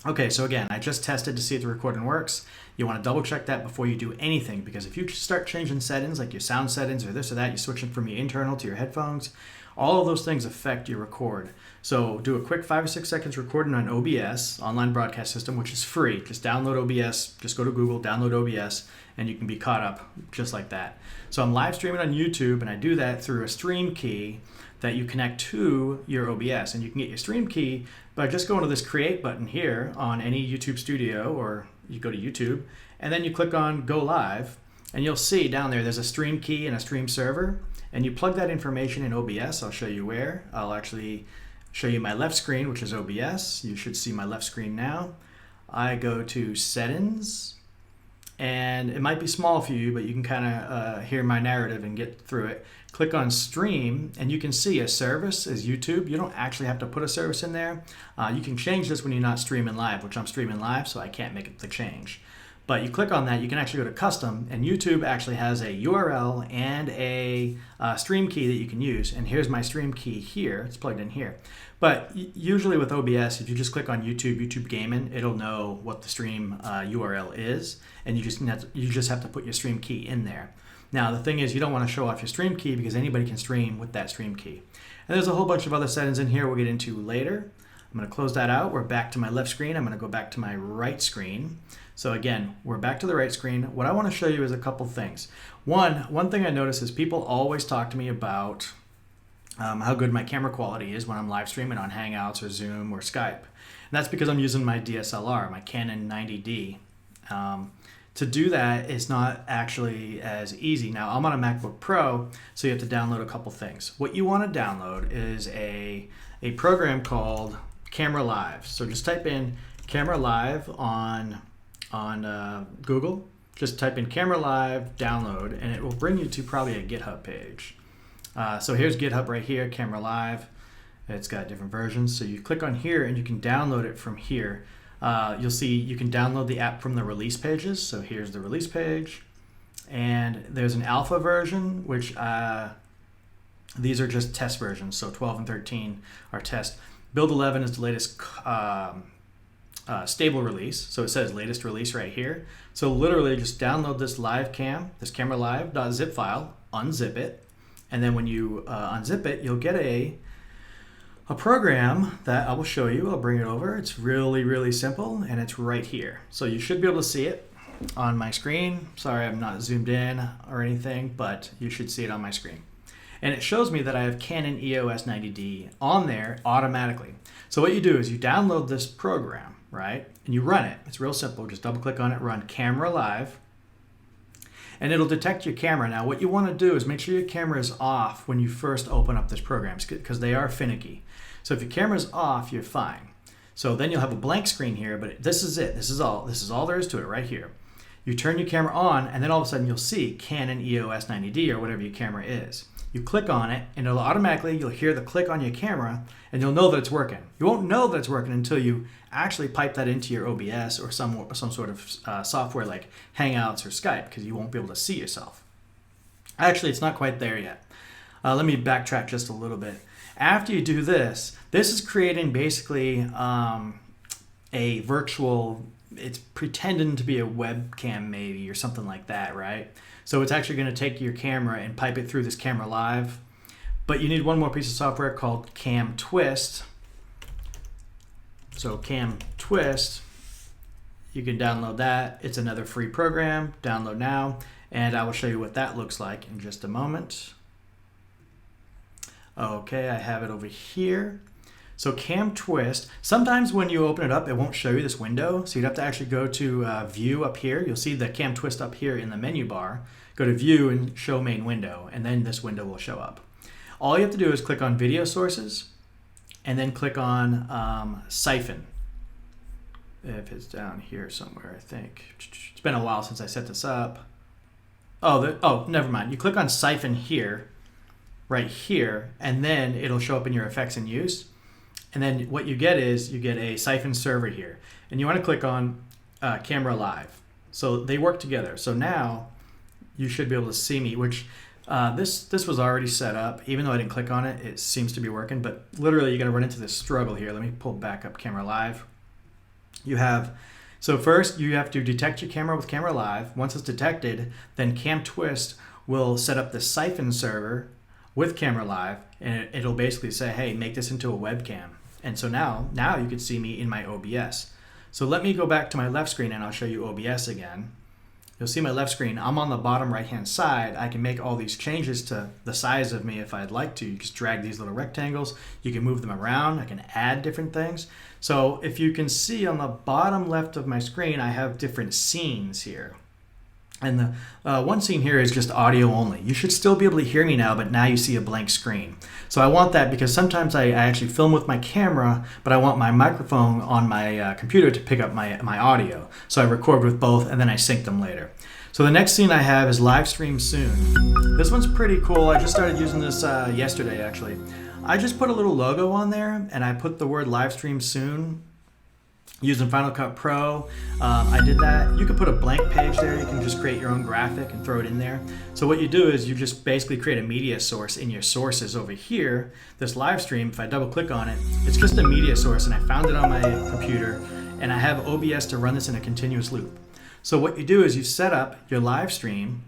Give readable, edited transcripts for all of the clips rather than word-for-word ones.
Okay, so again, I just tested to see if the recording works. You want to double check that before you do anything, because if you start changing settings, like your sound settings or this or that, you're switching from your internal to your headphones, all of those things affect your record. So do a quick 5 or 6 seconds recording on OBS, online broadcast system, which is free. Just download OBS, just go to Google, download OBS, and you can be caught up just like that. So I'm live streaming on YouTube, and I do that through a stream key that you connect to your OBS. And you can get your stream key by just going to this create button here on any YouTube studio, or you go to YouTube, and then you click on go live, and you'll see down there there's a stream key and a stream server, and you plug that information in OBS. I'll show you where. I'll actually show you my left screen, which is OBS. You should see my left screen now. I go to settings, and it might be small for you, but you can kind of hear my narrative and get through it. Click on stream, and you can see a service is YouTube. You don't actually have to put a service in there. You can change this when you're not streaming live, which I'm streaming live, so I can't make the change. But you click on that, you can actually go to custom, and YouTube actually has a URL and a stream key that you can use. And here's my stream key here. It's plugged in here. But usually with OBS, if you just click on YouTube Gaming, it'll know what the stream URL is, and you just have to put your stream key in there. Now the thing is, you don't want to show off your stream key because anybody can stream with that stream key. And there's a whole bunch of other settings in here we'll get into later. I'm going to close that out. We're back to my left screen. I'm going to go back to my right screen. So again, we're back to the right screen. What I want to show you is a couple things. One thing I notice is people always talk to me about how good my camera quality is when I'm live streaming on Hangouts or Zoom or Skype. And that's because I'm using my DSLR, my Canon 90D. To do that is not actually as easy. Now, I'm on a MacBook Pro, so you have to download a couple things. What you want to download is a program called Camera Live. So just type in Camera Live on Google. Just type in Camera Live, download, and it will bring you to probably a GitHub page. So here's GitHub right here, Camera Live. It's got different versions. So you click on here and you can download it from here. You'll see you can download the app from the release pages. So here's the release page, and there's an alpha version, which these are just test versions. So 12 and 13 are test. Build 11 is the latest stable release. So it says latest release right here. So literally just download this live cam, this camera live.zip file, unzip it, and then when you unzip it, you'll get a program that I will show you. I'll bring it over. It's really, really simple, and it's right here. So you should be able to see it on my screen. Sorry, I'm not zoomed in or anything, but you should see it on my screen. And it shows me that I have Canon EOS 90D on there automatically. So what you do is you download this program, right? And you run it. It's real simple. Just double click on it, run Camera Live, and it'll detect your camera. Now what you want to do is make sure your camera is off when you first open up this program, because they are finicky. So if your camera's off, you're fine. So then you'll have a blank screen here, but this is it. This is all there is to it right here. You turn your camera on, and then all of a sudden you'll see Canon EOS 90D or whatever your camera is. You click on it, and it'll automatically, you'll hear the click on your camera, and you'll know that it's working. You won't know that it's working until you actually pipe that into your OBS or some sort of software like Hangouts or Skype, because you won't be able to see yourself. Actually, it's not quite there yet. Let me backtrack just a little bit. After you do this, this is creating basically a virtual, it's pretending to be a webcam maybe or something like that, right? So it's actually going to take your camera and pipe it through this Camera Live. But you need one more piece of software called CamTwist. So CamTwist, you can download that. It's another free program. Download now. And I will show you what that looks like in just a moment. Okay, I have it over here. So CamTwist, sometimes when you open it up, it won't show you this window. So you'd have to actually go to View up here. You'll see the CamTwist up here in the menu bar. Go to View and Show Main Window, and then this window will show up. All you have to do is click on Video Sources, and then click on Siphon. If it's down here somewhere, I think. It's been a while since I set this up. Oh, never mind. You click on Siphon here, right here, and then it'll show up in your effects and use. And then what you get is you get a Siphon server here, and you want to click on Camera Live. So they work together. So now you should be able to see me, which this was already set up. Even though I didn't click on it, it seems to be working. But literally, you're going to run into this struggle here. Let me pull back up Camera Live. So first you have to detect your camera with Camera Live. Once it's detected, then CamTwist will set up the Siphon server with Camera Live, and it'll basically say, hey, make this into a webcam. And so now you can see me in my OBS. So let me go back to my left screen and I'll show you OBS again. You'll see my left screen. I'm on the bottom right-hand side. I can make all these changes to the size of me if I'd like to. You just drag these little rectangles. You can move them around. I can add different things. So if you can see on the bottom left of my screen, I have different scenes here. And the one scene here is just audio only. You should still be able to hear me now, but now you see a blank screen. So I want that because sometimes I actually film with my camera, but I want my microphone on my computer to pick up my audio. So I record with both and then I sync them later. So the next scene I have is live stream soon. This one's pretty cool. I just started using this yesterday actually. I just put a little logo on there and I put the word live stream soon using Final Cut Pro. I did that. You could put a blank page there. You can just create your own graphic and throw it in there. So what you do is you just basically create a media source in your sources over here. This live stream, if I double click on it, it's just a media source and I found it on my computer and I have OBS to run this in a continuous loop. So what you do is you set up your live stream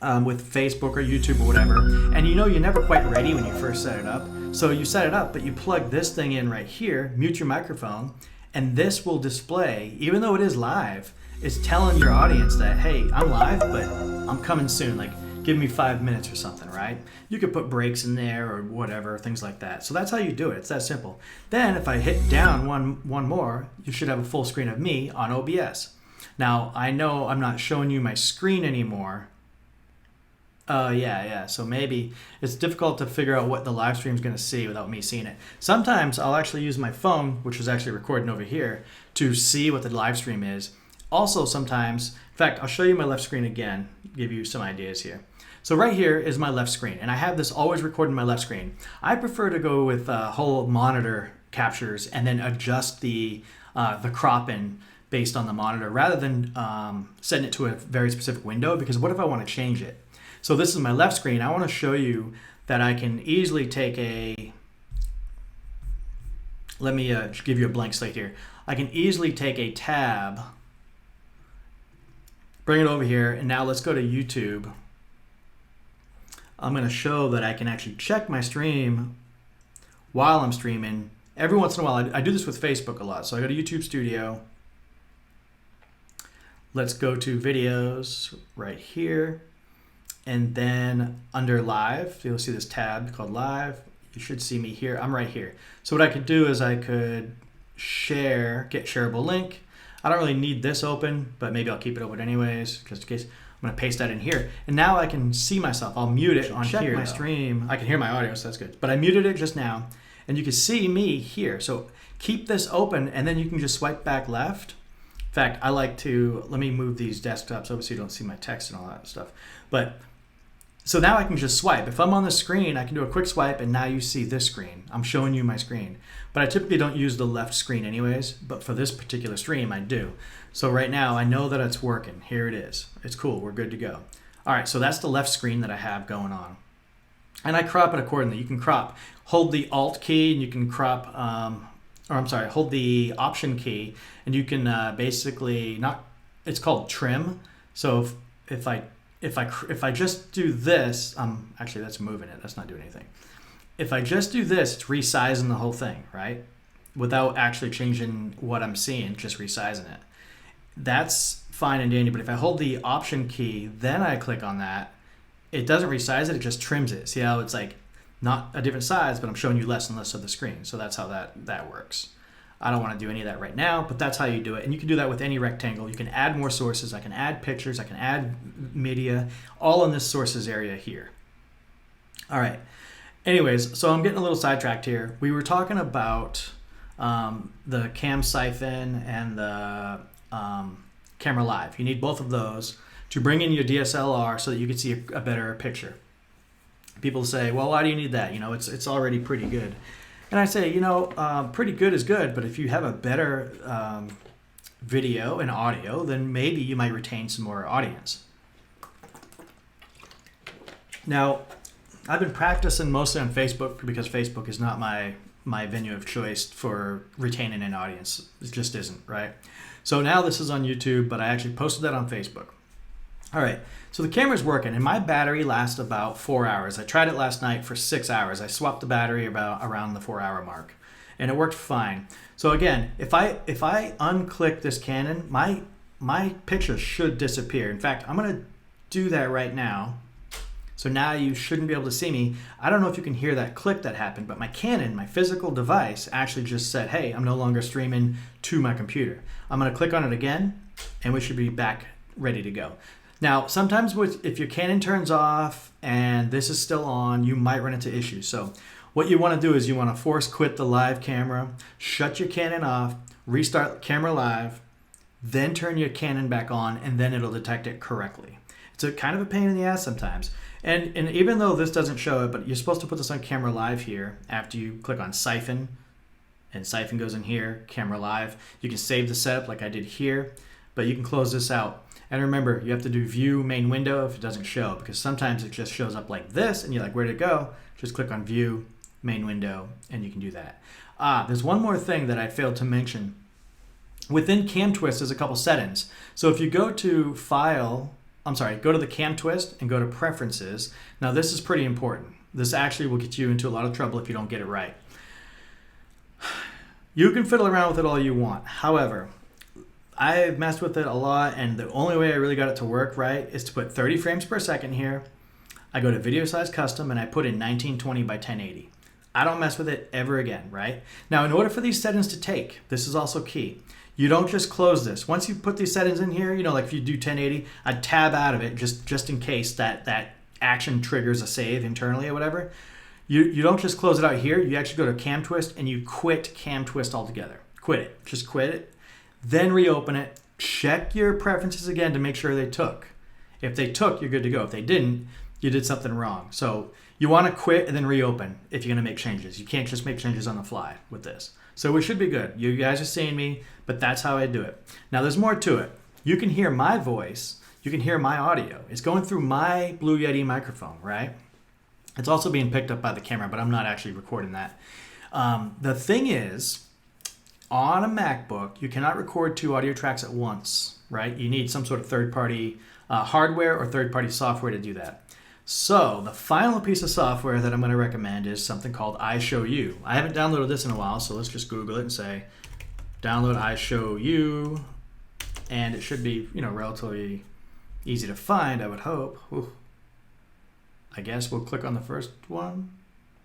with Facebook or YouTube or whatever, and you know you're never quite ready when you first set it up. So you set it up, but you plug this thing in right here, mute your microphone, and this will display, even though it is live, it's telling your audience that, hey, I'm live, but I'm coming soon. Like, give me 5 minutes or something, right? You could put breaks in there or whatever, things like that. So that's how you do it. It's that simple. Then if I hit down one more, you should have a full screen of me on OBS. Now, I know I'm not showing you my screen anymore. Yeah. So maybe it's difficult to figure out what the live stream is going to see without me seeing it. Sometimes I'll actually use my phone, which is actually recording over here, to see what the live stream is. Also sometimes, in fact, I'll show you my left screen again, give you some ideas here. So right here is my left screen, and I have this always recorded in my left screen. I prefer to go with whole monitor captures and then adjust the cropping based on the monitor rather than setting it to a very specific window, because what if I want to change it? So this is my left screen. I want to show you that I can easily take let me give you a blank slate here. I can easily take a tab, bring it over here, and now let's go to YouTube. I'm going to show that I can actually check my stream while I'm streaming. Every once in a while, I do this with Facebook a lot. So I go to YouTube Studio. Let's go to videos right here. And then under live, you'll see this tab called live. You should see me here. I'm right here. So what I could do is I could get shareable link. I don't really need this open, but maybe I'll keep it open anyways, just in case. I'm gonna paste that in here. And now I can see myself. I'll mute it on here. My stream. I can hear my audio, so that's good. But I muted it just now, and you can see me here. So keep this open, and then you can just swipe back left. In fact, I like to, let me move these desktops over so you don't see my text and all that stuff. But so now I can just swipe. If I'm on the screen, I can do a quick swipe, and now you see this screen. I'm showing you my screen. But I typically don't use the left screen anyways, but for this particular stream, I do. So right now, I know that it's working. Here it is. It's cool. We're good to go. All right, so that's the left screen that I have going on. And I crop it accordingly. You can crop. Hold the Alt key, and you can crop, hold the Option key, and you can basically, it's called trim. So if I just do this, actually that's moving it, that's not doing anything. If I just do this, it's resizing the whole thing, right? Without actually changing what I'm seeing, just resizing it. That's fine and dandy, but if I hold the Option key, then I click on that, it doesn't resize it, it just trims it. See how it's like not a different size, but I'm showing you less and less of the screen. So that's how that works. I don't want to do any of that right now, but that's how you do it. And you can do that with any rectangle. You can add more sources. I can add pictures. I can add media, all in this sources area here. All right. Anyways, so I'm getting a little sidetracked here. We were talking about the Cam Siphon and the Camera Live. You need both of those to bring in your DSLR so that you can see a better picture. People say, well, why do you need that? You know, it's already pretty good. And I say, pretty good is good, but if you have a better video and audio, then maybe you might retain some more audience. Now, I've been practicing mostly on Facebook because Facebook is not my my venue of choice for retaining an audience. It just isn't, right? So now this is on YouTube, but I actually posted that on Facebook. All right, so the camera's working, and my battery lasts about 4 hours. I tried it last night for 6 hours. I swapped the battery around the 4-hour mark, and it worked fine. So again, if I unclick this Canon, my picture should disappear. In fact, I'm gonna do that right now. So now you shouldn't be able to see me. I don't know if you can hear that click that happened, but my Canon, my physical device, actually just said, hey, I'm no longer streaming to my computer. I'm gonna click on it again, and we should be back ready to go. Now, sometimes if your Canon turns off and this is still on, you might run into issues. So what you wanna do is you wanna force quit the live camera, shut your Canon off, restart camera live, then turn your Canon back on, and then it'll detect it correctly. It's a kind of a pain in the ass sometimes. And even though this doesn't show it, but you're supposed to put this on camera live here after you click on Siphon, and Siphon goes in here, camera live. You can save the setup like I did here, but you can close this out. And remember, you have to do view main window if it doesn't show, because sometimes it just shows up like this and you're like, where'd it go? Just click on view main window and you can do that. There's one more thing that I failed to mention. Within CamTwist, there's a couple settings. So if you go to go to the CamTwist and go to Preferences. Now this is pretty important. This actually will get you into a lot of trouble if you don't get it right. You can fiddle around with it all you want. However, I've messed with it a lot, and the only way I really got it to work right is to put 30 frames per second here. I go to Video Size Custom and I put in 1920 by 1080. I don't mess with it ever again, right? Now, in order for these settings to take, this is also key. You don't just close this. Once you put these settings in here, like if you do 1080, I'd tab out of it just in case that action triggers a save internally or whatever. You don't just close it out here. You actually go to CamTwist and you quit CamTwist altogether. Quit it. Just quit it. Then reopen it. Check your preferences again to make sure they took. If they took, you're good to go. If they didn't, you did something wrong. So you want to quit and then reopen if you're going to make changes. You can't just make changes on the fly with this. So we should be good. You guys are seeing me, but that's how I do it. Now there's more to it. You can hear my voice. You can hear my audio. It's going through my Blue Yeti microphone, right? It's also being picked up by the camera, but I'm not actually recording that. The thing is, on a MacBook, you cannot record 2 audio tracks at once, right? You need some sort of third-party hardware or third-party software to do that. So the final piece of software that I'm going to recommend is something called iShowU. I haven't downloaded this in a while, so let's just Google it and say, download iShowU, and it should be, relatively easy to find, I would hope. Ooh. I guess we'll click on the first one.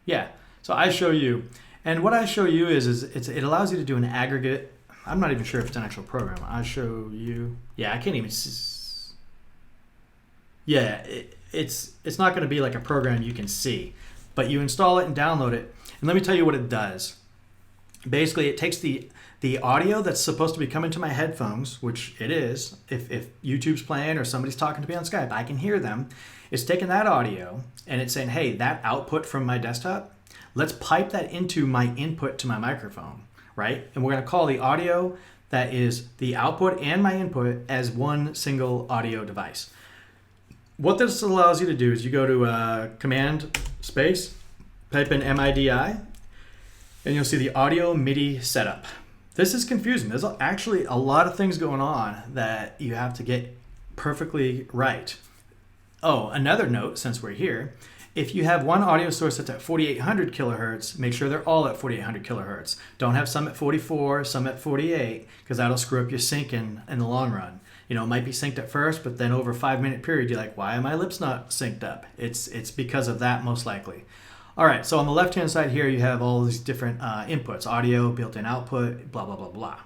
Yeah, so iShowU. And what iShowU is it allows you to do an aggregate. I'm not even sure if it's an actual program. iShowU. Yeah, I can't even see. Yeah, it's not going to be like a program you can see, but you install it and download it. And let me tell you what it does. Basically, it takes the audio that's supposed to be coming to my headphones, which it is. If YouTube's playing or somebody's talking to me on Skype, I can hear them. It's taking that audio and it's saying, hey, that output from my desktop, let's pipe that into my input to my microphone, right? And we're going to call the audio that is the output and my input as one single audio device. What this allows you to do is you go to Command space, type in MIDI, and you'll see the audio MIDI setup. This is confusing. There's actually a lot of things going on that you have to get perfectly right. Oh, another note, since we're here, if you have one audio source that's at 4800 kilohertz, make sure they're all at 4800 kilohertz. Don't have some at 44, some at 48, because that'll screw up your sync in the long run. It might be synced at first, but then over a 5-minute period, you're like, why are my lips not synced up? It's because of that, most likely. All right, so on the left-hand side here, you have all these different inputs, audio, built-in output, blah, blah, blah, blah.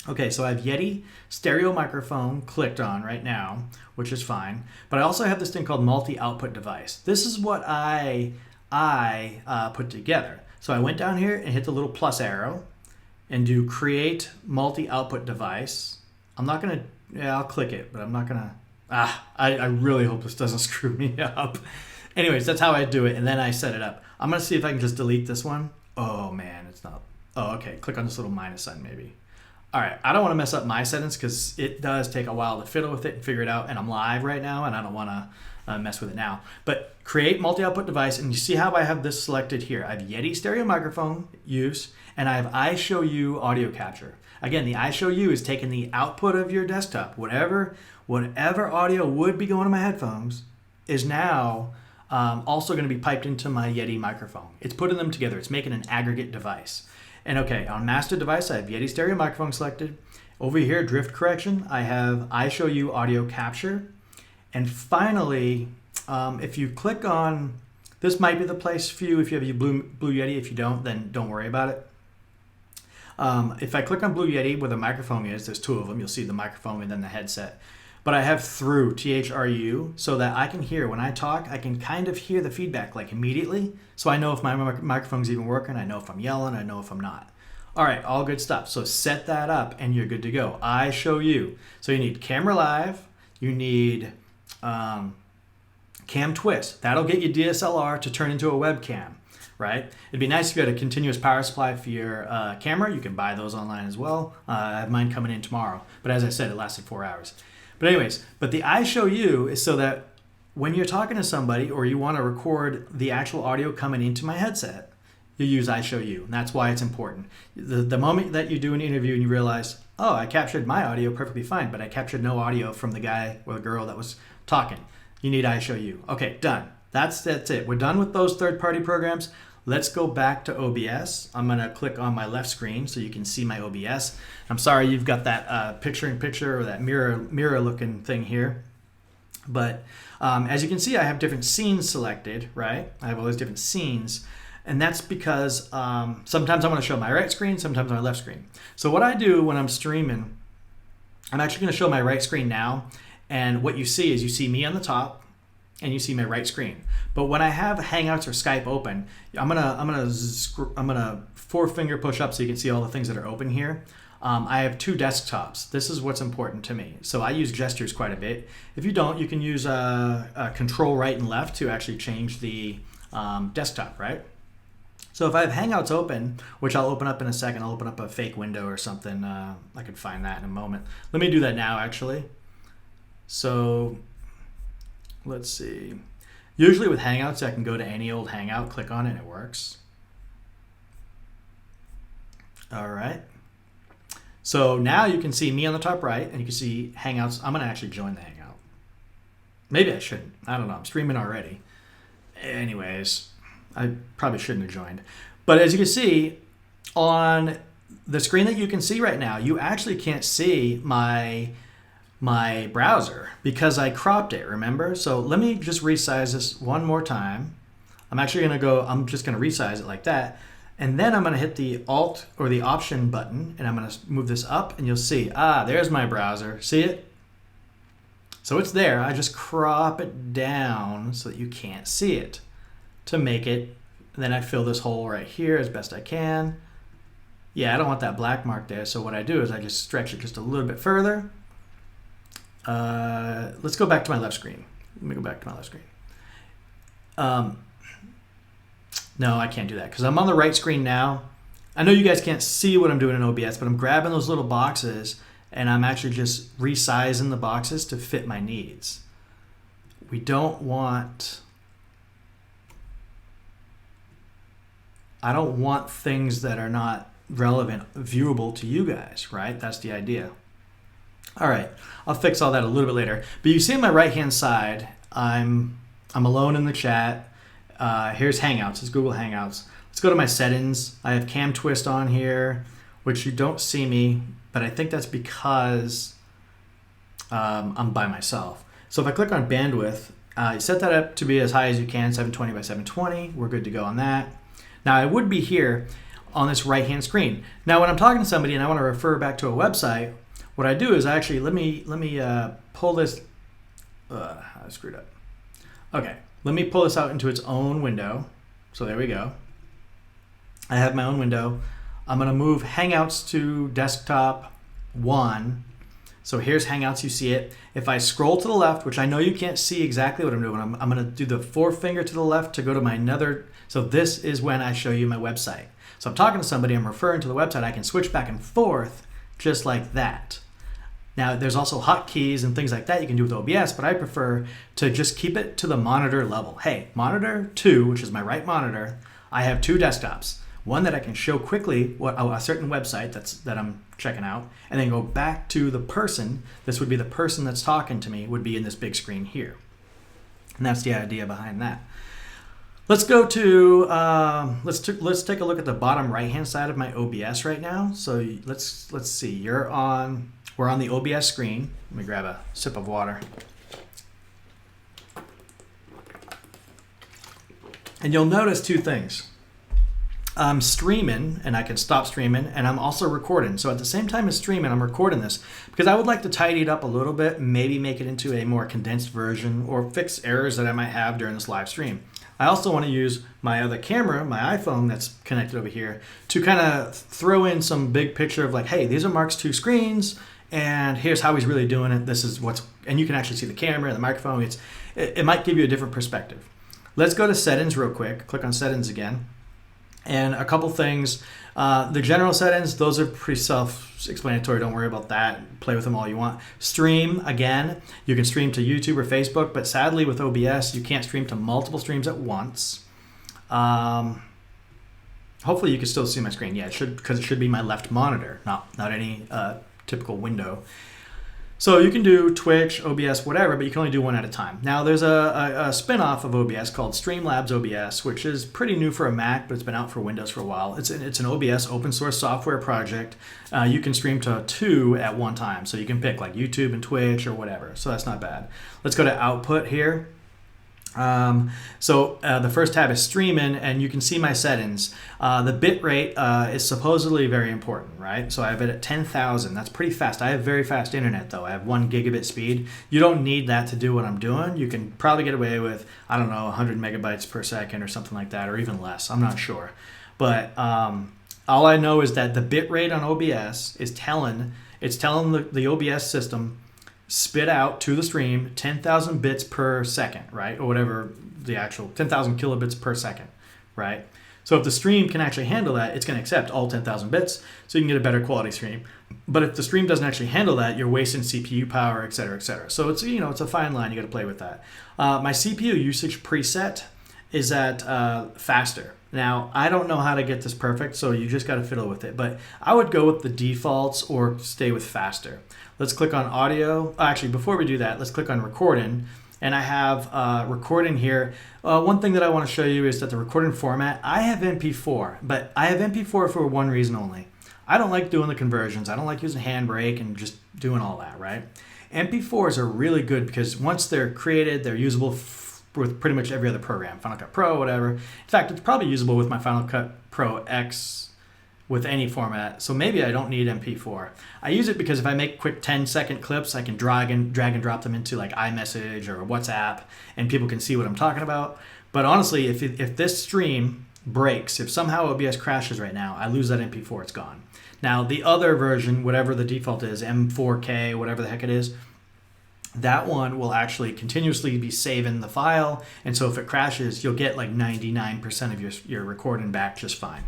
Okay, so I have Yeti stereo microphone clicked on right now, which is fine. But I also have this thing called multi-output device. This is what I put together. So I went down here and hit the little plus arrow and do create multi-output device. I'm not going to, I'll click it, but I'm not going to, I really hope this doesn't screw me up. Anyways, that's how I do it, and then I set it up. I'm going to see if I can just delete this one. Oh, man, it's not. Oh, okay, click on this little minus sign maybe. All right, I don't want to mess up my settings because it does take a while to fiddle with it and figure it out, and I'm live right now, and I don't want mess with it now. But create multi-output device, and you see how I have this selected here. I have Yeti stereo microphone use, and I have iShowU audio capture. Again, the iShowU is taking the output of your desktop, whatever audio would be going to my headphones is now also going to be piped into my Yeti microphone. It's putting them together. It's making an aggregate device. And okay, on master device, I have Yeti stereo microphone selected. Over here, drift correction, I have iShowU audio capture. And finally, if you click on, this might be the place for you if you have your Blue Yeti. If you don't, then don't worry about it. If I click on Blue Yeti where the microphone is, there's two of them. You'll see the microphone and then the headset. But I have through, THRU, so that I can hear when I talk, I can kind of hear the feedback like immediately. So I know if my microphone's even working. I know if I'm yelling. I know if I'm not. All right, all good stuff. So set that up and you're good to go. iShowU. So you need Camera Live. You need CamTwist. That'll get your DSLR to turn into a webcam, right? It'd be nice if you had a continuous power supply for your camera. You can buy those online as well. I have mine coming in tomorrow. But as I said, it lasted 4 hours. But anyways, but the iShowU is so that when you're talking to somebody or you want to record the actual audio coming into my headset, you use iShowU. And that's why it's important. The moment that you do an interview and you realize, oh, I captured my audio perfectly fine, but I captured no audio from the guy or the girl that was talking. You need iShowU. Okay, done. That's it. We're done with those third-party programs. Let's go back to OBS. I'm going to click on my left screen so you can see my OBS. I'm sorry you've got that picture-in-picture or that mirror-looking thing here. But as you can see, I have different scenes selected, right? I have all these different scenes. And that's because sometimes I want to show my right screen, sometimes my left screen. So what I do when I'm streaming, I'm actually going to show my right screen now. And what you see is you see me on the top and you see my right screen. But when I have Hangouts or Skype open, I'm gonna four-finger push up so you can see all the things that are open here. I have two desktops. This is what's important to me. So I use gestures quite a bit. If you don't, you can use Control right and left to actually change the desktop, right? So if I have Hangouts open, which I'll open up in a second, I'll open up a fake window or something. I can find that in a moment. Let me do that now, actually. So let's see. Usually with Hangouts, I can go to any old Hangout, click on it, and it works. All right. So now you can see me on the top right, and you can see Hangouts. I'm going to actually join the Hangout. Maybe I shouldn't. I don't know. I'm streaming already. Anyways, I probably shouldn't have joined. But as you can see, on the screen that you can see right now, you actually can't see my browser because I cropped it, remember? So let me just resize this one more time. I'm just going to resize it like that. And then I'm going to hit the Alt or the Option button and I'm going to move this up and you'll see, there's my browser. See it? So it's there. I just crop it down so that you can't see it to make it. And then I fill this hole right here as best I can. Yeah, I don't want that black mark there. So what I do is I just stretch it just a little bit further. Let's go back to my left screen. Let me go back to my left screen. No, I can't do that because I'm on the right screen now. I know you guys can't see what I'm doing in OBS, but I'm grabbing those little boxes and I'm actually just resizing the boxes to fit my needs. We don't want... I don't want things that are not relevant, viewable to you guys, right? That's the idea. All right, I'll fix all that a little bit later. But you see on my right-hand side, I'm alone in the chat. Here's Hangouts, it's Google Hangouts. Let's go to my settings. I have CamTwist on here, which you don't see me, but I think that's because I'm by myself. So if I click on bandwidth, set that up to be as high as you can, 720 by 720. We're good to go on that. Now I would be here on this right-hand screen. Now when I'm talking to somebody and I want to refer back to a website, what I do is actually, let me pull this, I screwed up. Okay, let me pull this out into its own window. So there we go. I have my own window. I'm gonna move Hangouts to desktop 1. So here's Hangouts, you see it. If I scroll to the left, which I know you can't see exactly what I'm doing, I'm gonna do the forefinger to the left to go to my another, so this is when I show you my website. So I'm talking to somebody, I'm referring to the website, I can switch back and forth just like that. Now, there's also hotkeys and things like that you can do with OBS, but I prefer to just keep it to the monitor level. Hey, monitor 2, which is my right monitor, I have 2 desktops. One that I can show quickly what a certain website that I'm checking out, and then go back to the person. This would be the person that's talking to me, would be in this big screen here. And that's the idea behind that. Let's go to, let's take a look at the bottom right-hand side of my OBS right now. So let's see, we're on the OBS screen. Let me grab a sip of water. And you'll notice 2 things. I'm streaming, and I can stop streaming, and I'm also recording. So at the same time as streaming, I'm recording this because I would like to tidy it up a little bit, maybe make it into a more condensed version or fix errors that I might have during this live stream. I also want to use my other camera, my iPhone that's connected over here, to kind of throw in some big picture of like, hey, these are Mark's 2 screens, and here's how he's really doing it. This is and you can actually see the camera and the microphone. It might give you a different perspective. Let's go to settings real quick. Click on settings again. And a couple things. The general settings, those are pretty self-explanatory. Don't worry about that. Play with them all you want. Stream, again, you can stream to YouTube or Facebook, but sadly with OBS, you can't stream to multiple streams at once. Hopefully you can still see my screen. Yeah, it should, because it should be my left monitor, not any typical window. So you can do Twitch, OBS, whatever, but you can only do one at a time. Now there's a spin-off of OBS called Labs OBS, which is pretty new for a Mac, but it's been out for Windows for a while. It's an OBS open source software project. You can stream to 2 at one time. So you can pick like YouTube and Twitch or whatever. So that's not bad. Let's go to output here. The first tab is streaming, and you can see my settings. The bit rate is supposedly very important, right? So I have it at 10,000. That's pretty fast. I have very fast internet though. I have 1 gigabit speed. You don't need that to do what I'm doing. You can probably get away with, I don't know, 100 megabytes per second or something like that, or even less. I'm not sure. But all I know is that the bit rate on OBS is telling the OBS system spit out to the stream 10,000 bits per second, right? Or whatever the actual 10,000 kilobits per second, right? So if the stream can actually handle that, it's going to accept all 10,000 bits, so you can get a better quality stream. But if the stream doesn't actually handle that, you're wasting CPU power, et cetera, et cetera. So it's, it's a fine line. You got to play with that. My CPU usage preset is at faster. Now, I don't know how to get this perfect, so you just got to fiddle with it. But I would go with the defaults or stay with faster. Let's click on audio. Actually, before we do that, let's click on recording. And I have recording here. One thing that I want to show you is that the recording format, I have MP4, but I have MP4 for one reason only. I don't like doing the conversions. I don't like using Handbrake and just doing all that, right? MP4s are really good because once they're created, they're usable with pretty much every other program, Final Cut Pro, whatever. In fact, it's probably usable with my Final Cut Pro X with any format, so maybe I don't need MP4. I use it because if I make quick 10-second clips, I can drag and drop them into like iMessage or WhatsApp, and people can see what I'm talking about. But honestly, if this stream breaks, if somehow OBS crashes right now, I lose that MP4, it's gone. Now, the other version, whatever the default is, M4K, whatever the heck it is, that one will actually continuously be saving the file, and so if it crashes, you'll get like 99% of your recording back just fine.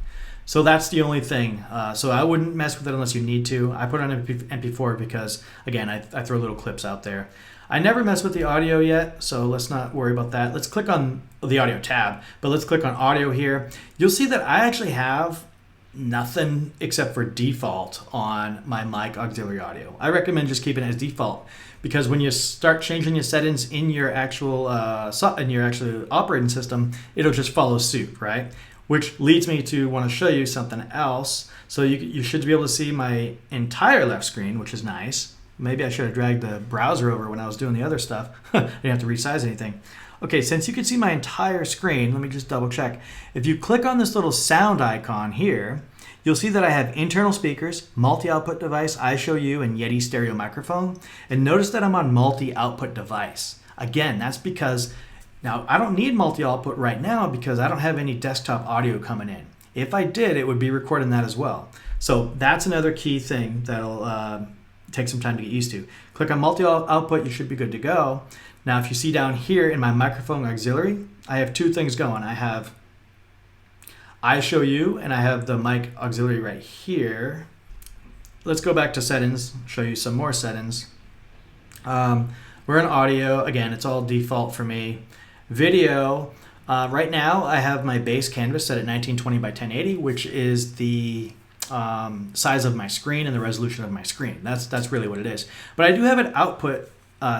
So that's the only thing. So I wouldn't mess with it unless you need to. I put it on MP4 because, again, I throw little clips out there. I never mess with the audio yet, so let's not worry about that. Let's click on the audio tab, but let's click on audio here. You'll see that I actually have nothing except for default on my mic auxiliary audio. I recommend just keeping it as default because when you start changing your settings in your actual operating system, it'll just follow suit, right? Which leads me to want to show you something else. So you should be able to see my entire left screen, which is nice. Maybe I should have dragged the browser over when I was doing the other stuff. I didn't have to resize anything. Okay, since you can see my entire screen, let me just double check. If you click on this little sound icon here, you'll see that I have internal speakers, multi-output device, iShowU, and Yeti stereo microphone. And notice that I'm on multi-output device. Again, that's because now I don't need multi-output right now because I don't have any desktop audio coming in. If I did, it would be recording that as well. So that's another key thing that'll take some time to get used to. Click on multi-output, you should be good to go. Now if you see down here in my microphone auxiliary, I have two things going. I have iShowU and I have the mic auxiliary right here. let's go back to settings, show you some more settings. We're in audio. Again, it's all default for me. Video, right now I have my base canvas set at 1920 by 1080, which is the size of my screen and the resolution of my screen. That's really what it is. But I do have an output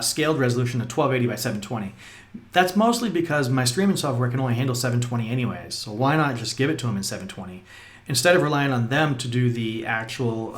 scaled resolution of 1280 by 720. That's mostly because my streaming software can only handle 720 anyways. So why not just give it to them in 720 instead of relying on them to do the actual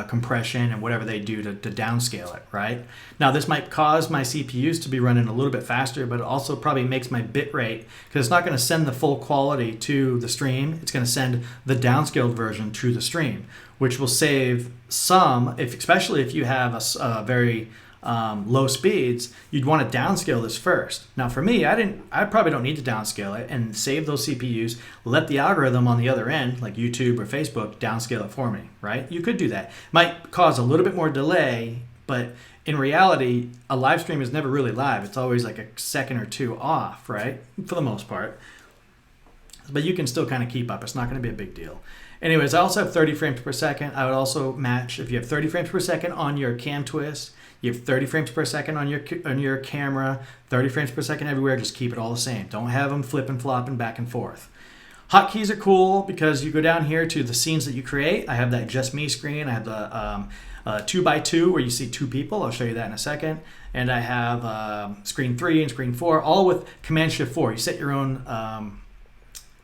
compression and whatever they do to downscale it, right? Now this might cause my CPUs to be running a little bit faster, but it also probably makes my bit rate, because it's not going to send the full quality to the stream, it's going to send the downscaled version to the stream, which will save some, especially if you have a very low speeds, you'd want to downscale this first. Now for me, I probably don't need to downscale it and save those CPUs, let the algorithm on the other end, like YouTube or Facebook, downscale it for me, right? You could do that. Might cause a little bit more delay, but in reality, a live stream is never really live. It's always like a second or two off, right? For the most part. But you can still kind of keep up. It's not going to be a big deal. Anyways, I also have 30 frames per second. I would also match, if you have 30 frames per second on your CamTwist, you have 30 frames per second on your camera, 30 frames per second everywhere, just keep it all the same. Don't have them flipping, flopping back and forth. Hotkeys are cool because you go down here to the scenes that you create. I have that just me screen. I have the 2x2 where you see two people. I'll show you that in a second. And I have screen 3 and screen 4, all with Command-Shift-4. You set your own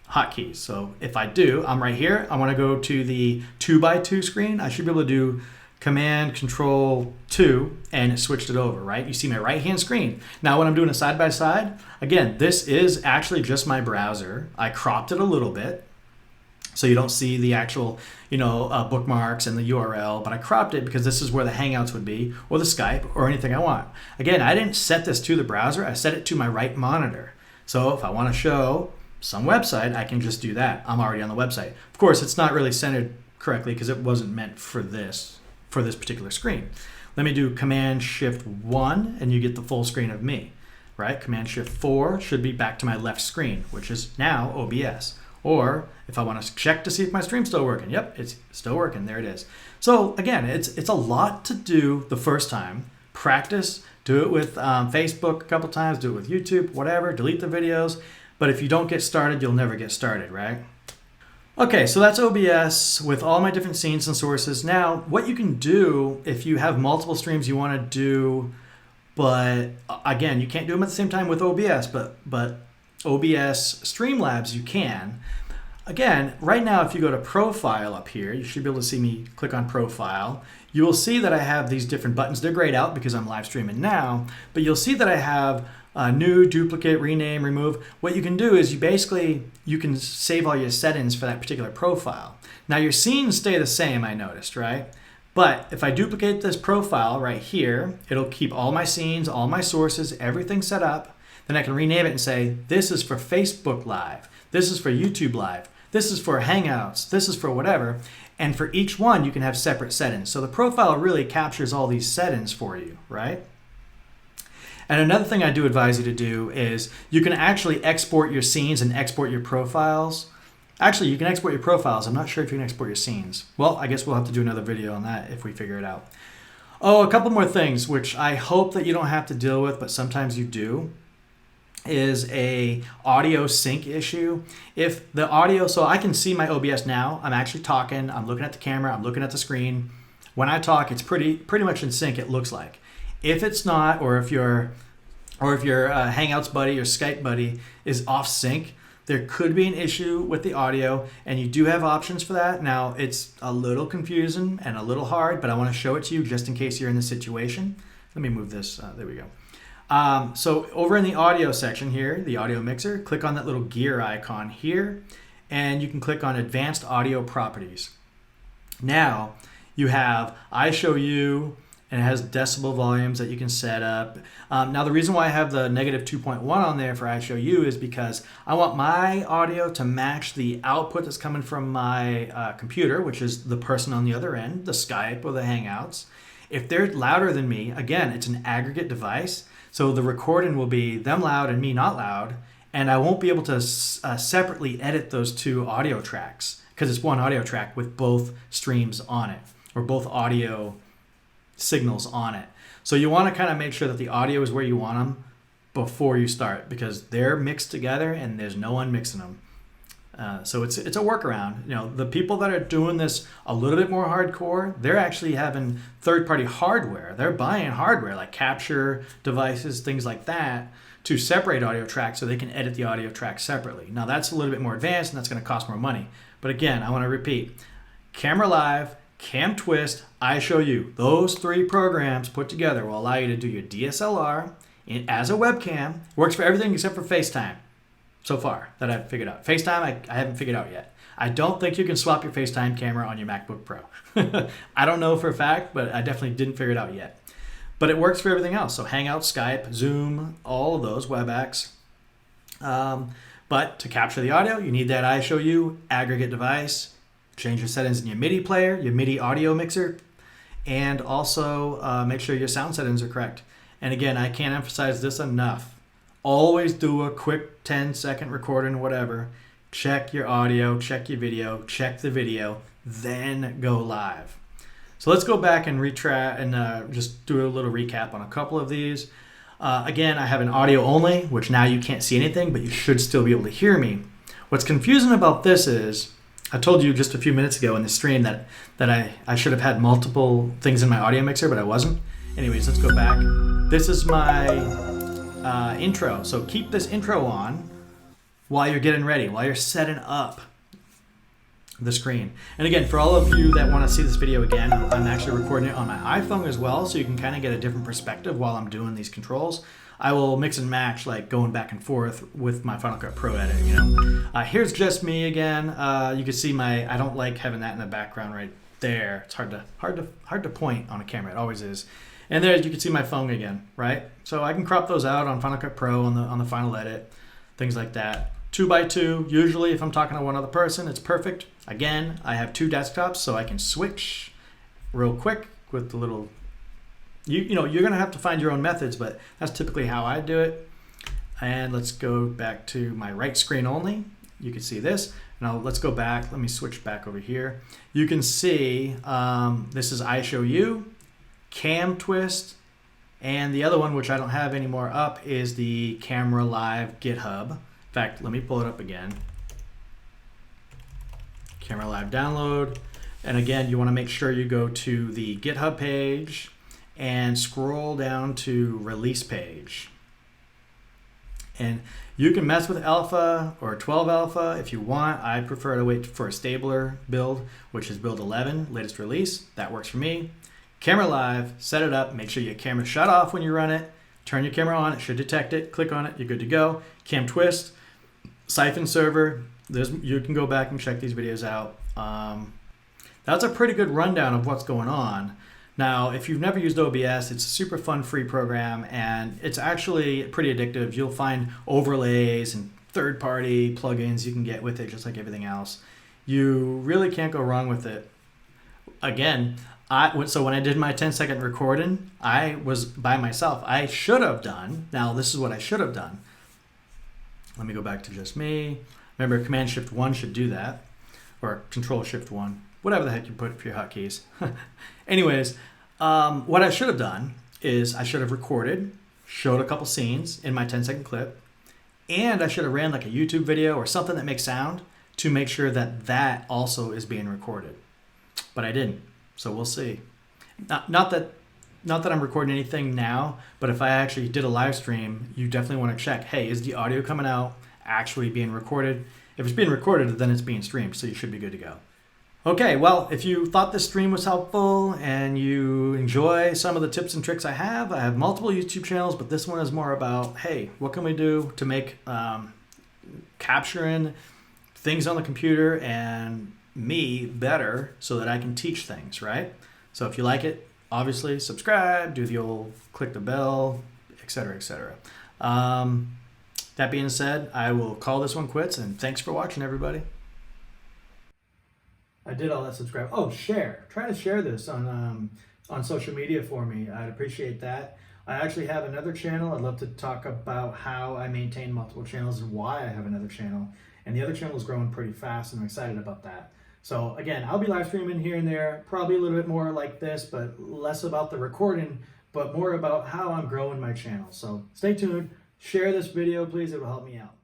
hotkeys. So if I'm right here, I want to go to the 2x2 screen. I should be able to do Command-Control-2 and it switched it over, right? You see my right-hand screen. Now when I'm doing a side-by-side, again, this is actually just my browser. I cropped it a little bit so you don't see the actual, bookmarks and the URL, but I cropped it because this is where the Hangouts would be, or the Skype, or anything I want. Again, I didn't set this to the browser. I set it to my right monitor. So if I want to show some website, I can just do that. I'm already on the website. Of course, it's not really centered correctly because it wasn't meant for this particular screen. Let me do Command-Shift-1 and you get the full screen of me, right? Command-Shift-4 should be back to my left screen, which is now OBS. Or if I want to check to see if my stream's still working, yep, it's still working, there it is. So again, it's a lot to do the first time. Practice, do it with Facebook a couple times, do it with YouTube, whatever, delete the videos. But if you don't get started, you'll never get started, right? Okay, so that's OBS with all my different scenes and sources. Now, what you can do if you have multiple streams you want to do, but again, you can't do them at the same time with OBS, but OBS Streamlabs you can. Again, right now, if you go to Profile up here, you should be able to see me click on Profile. You will see that I have these different buttons. They're grayed out because I'm live streaming now, but you'll see that I have new, duplicate, rename, remove. What you can do is you can save all your settings for that particular profile. Now your scenes stay the same, I noticed, right? But if I duplicate this profile right here, it'll keep all my scenes, all my sources, everything set up. Then I can rename it and say, this is for Facebook Live. This is for YouTube Live. This is for Hangouts. This is for whatever. And for each one, you can have separate settings. So the profile really captures all these settings for you, right? And another thing I do advise you to do is you can actually export your scenes and export your profiles. Actually, you can export your profiles. I'm not sure if you can export your scenes. Well, I guess we'll have to do another video on that if we figure it out. Oh, a couple more things, which I hope that you don't have to deal with, but sometimes you do, is a audio sync issue. If the audio, so I can see my OBS now. I'm actually talking. I'm looking at the camera. I'm looking at the screen. When I talk, it's pretty much in sync, it looks like. If it's not, or if your Hangouts buddy or Skype buddy is off sync, there could be an issue with the audio, and you do have options for that. Now, it's a little confusing and a little hard, but I want to show it to you just in case you're in this situation. Let me move this. There we go. So over in the audio section here, the audio mixer, click on that little gear icon here, and you can click on Advanced Audio Properties. Now, you have iShowU, and it has decibel volumes that you can set up. Now the reason why I have the -2.1 on there for iShowU is because I want my audio to match the output that's coming from my computer, which is the person on the other end, the Skype or the Hangouts. If they're louder than me, again, it's an aggregate device, so the recording will be them loud and me not loud, and I won't be able to separately edit those two audio tracks. because it's one audio track with both streams on it, or both audio signals on it. So you want to kind of make sure that the audio is where you want them before you start, because they're mixed together and there's no one mixing them. So it's a workaround. You know, the people that are doing this a little bit more hardcore, they're actually having third-party hardware. They're buying hardware like capture devices, things like that, to separate audio tracks so they can edit the audio track separately. Now that's a little bit more advanced and that's going to cost more money. But again, I want to repeat, Camera Live, CamTwist, iShowU, those 3 programs put together will allow you to do your DSLR as a webcam. Works for everything except for FaceTime. So far that I've figured out. FaceTime, I haven't figured out yet. I don't think you can swap your FaceTime camera on your MacBook Pro. I don't know for a fact, but I definitely didn't figure it out yet. But it works for everything else. So Hangout, Skype, Zoom, all of those, WebEx. But to capture the audio, you need that iShowU aggregate device. Change your settings in your Midi player, your Midi audio mixer, and also make sure your sound settings are correct. And again, I can't emphasize this enough. Always do a quick 10-second recording, whatever. Check your audio, check your video, check the video, then go live. So let's go back and just do a little recap on a couple of these. Again, I have an audio only, which now you can't see anything, but you should still be able to hear me. What's confusing about this is, I told you just a few minutes ago in the stream that I should have had multiple things in my audio mixer, but I wasn't. Anyways, let's go back. This is my intro. So keep this intro on while you're getting ready, while you're setting up the screen. And again, for all of you that want to see this video again, I'm actually recording it on my iPhone as well, so you can kind of get a different perspective while I'm doing these controls. I will mix and match, like going back and forth with my Final Cut Pro edit, you know. Here's just me again. You can see I don't like having that in the background right there. It's hard to point on a camera. It always is. And there you can see my phone again, right? So I can crop those out on Final Cut Pro on the final edit, things like that. 2x2, usually if I'm talking to one other person, it's perfect. Again, I have 2 desktops, so I can switch real quick with the little, you know, you're gonna have to find your own methods, but that's typically how I do it. And let's go back to my right screen only. You can see this. Now let's go back, let me switch back over here. You can see this is iShowU, CamTwist, and the other one, which I don't have anymore up, is the Camera Live GitHub. In fact, let me pull it up again. Camera Live download. And again, you want to make sure you go to the GitHub page and scroll down to release page. And you can mess with alpha or 12 alpha if you want. I prefer to wait for a stabler build, which is build 11, latest release. That works for me. Camera Live, set it up, make sure your camera's shut off when you run it, turn your camera on, it should detect it, click on it, you're good to go. CamTwist, Siphon server, you can go back and check these videos out. That's a pretty good rundown of what's going on. Now, if you've never used OBS, it's a super fun free program and it's actually pretty addictive. You'll find overlays and third-party plugins you can get with it, just like everything else. You really can't go wrong with it. Again, so when I did my 10-second recording, I was by myself. I should have done, now this is what I should have done. Let me go back to just me. Remember, Command-Shift-1 should do that, or Control-Shift-1, whatever the heck you put for your hotkeys. Anyways, what I should have done is I should have recorded, showed a couple scenes in my 10-second clip, and I should have ran like a YouTube video or something that makes sound to make sure that that also is being recorded. But I didn't. So we'll see. Not that I'm recording anything now, but if I actually did a live stream, you definitely want to check, hey, is the audio coming out actually being recorded? If it's being recorded, then it's being streamed, so you should be good to go. Okay, well, if you thought this stream was helpful and you enjoy some of the tips and tricks I have multiple YouTube channels, but this one is more about, hey, what can we do to make capturing things on the computer and me better so that I can teach things, right? So if you like it, obviously subscribe, do the old click the bell, etc., etc. That being said, I will call this one quits, and thanks for watching, everybody. I did all that subscribe. Oh, share. Try to share this on social media for me. I'd appreciate that. I actually have another channel. I'd love to talk about how I maintain multiple channels and why I have another channel. And the other channel is growing pretty fast, and I'm excited about that. So again, I'll be live streaming here and there, probably a little bit more like this, but less about the recording, but more about how I'm growing my channel. So stay tuned, share this video, please, it will help me out.